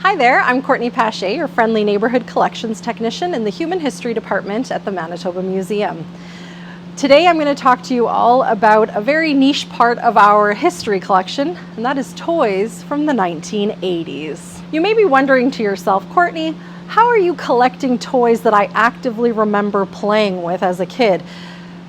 Hi there, I'm Courtney Pache, your friendly neighborhood collections technician in the Human History Department at the Manitoba Museum. Today I'm going to talk to you all about a very niche part of our history collection, and that is toys from the 1980s. You may be wondering to yourself, Courtney, how are you collecting toys that I actively remember playing with as a kid?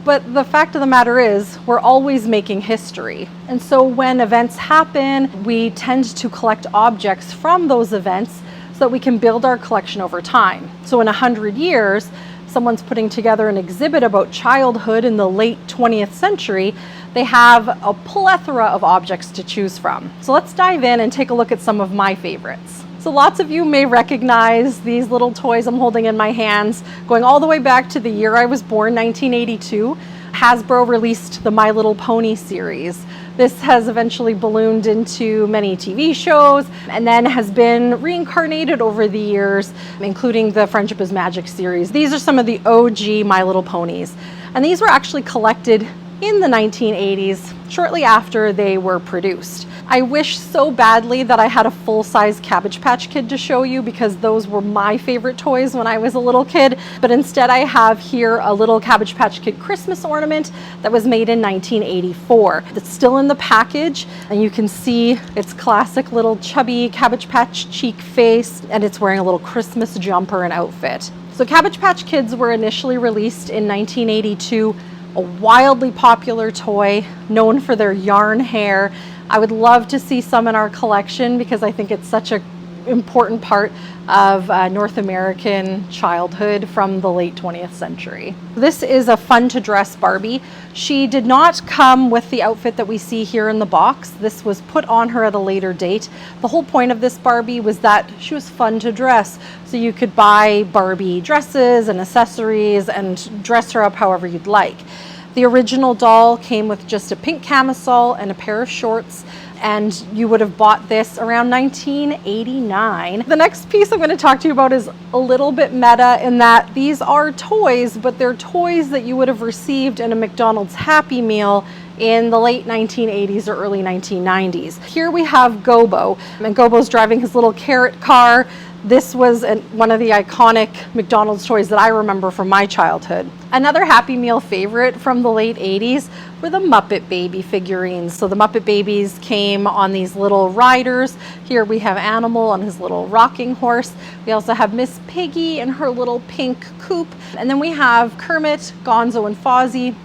But the fact of the matter is, we're always making history. And so when events happen, we tend to collect objects from those events so that we can build our collection over time. So in 100 years, someone's putting together an exhibit about childhood in the late 20th century, they have a plethora of objects to choose from. So let's dive in and take a look at some of my favorites. So lots of you may recognize these little toys I'm holding in my hands, going all the way back to the year I was born, 1982. Hasbro released the My Little Pony series. This has eventually ballooned into many TV shows and then has been reincarnated over the years, including the Friendship is Magic series. These are some of the OG My Little Ponies. And these were actually collected in the 1980s, shortly after they were produced. I wish so badly that I had a full-size Cabbage Patch Kid to show you, because those were my favorite toys when I was a little kid, but instead I have here a little Cabbage Patch Kid Christmas ornament that was made in 1984. It's still in the package, and you can see its classic little chubby Cabbage Patch cheek face, and it's wearing a little Christmas jumper and outfit. So Cabbage Patch Kids were initially released in 1982, a wildly popular toy known for their yarn hair. I would love to see some in our collection because I think it's such an important part of North American childhood from the late 20th century. This is a fun to dress Barbie. She did not come with the outfit that we see here in the box. This was put on her at a later date. The whole point of this Barbie was that she was fun to dress. So you could buy Barbie dresses and accessories and dress her up however you'd like. The original doll came with just a pink camisole and a pair of shorts, and you would have bought this around 1989. The next piece I'm going to talk to you about is a little bit meta in that these are toys, but they're toys that you would have received in a McDonald's Happy Meal in the late 1980s or early 1990s. Here we have Gobo, and Gobo's driving his little carrot car. This was one of the iconic McDonald's toys that I remember from my childhood. Another Happy Meal favorite from the late 80s were the Muppet Baby figurines. So the Muppet Babies came on these little riders. Here we have Animal on his little rocking horse. We also have Miss Piggy in her little pink coupe. And then we have Kermit, Gonzo, and Fozzie.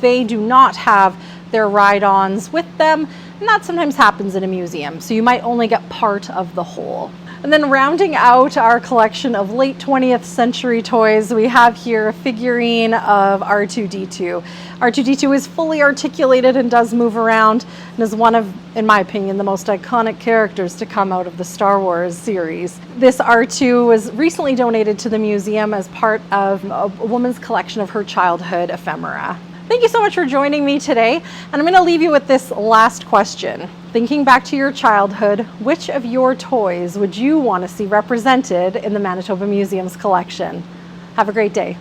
They do not have their ride-ons with them, and that sometimes happens in a museum, so you might only get part of the whole. And then rounding out our collection of late 20th century toys, we have here a figurine of R2-D2. R2-D2 is fully articulated and does move around, and is one of, in my opinion, the most iconic characters to come out of the Star Wars series. This R2 was recently donated to the museum as part of a woman's collection of her childhood ephemera. Thank you so much for joining me today, and I'm going to leave you with this last question. Thinking back to your childhood, which of your toys would you want to see represented in the Manitoba Museum's collection? Have a great day.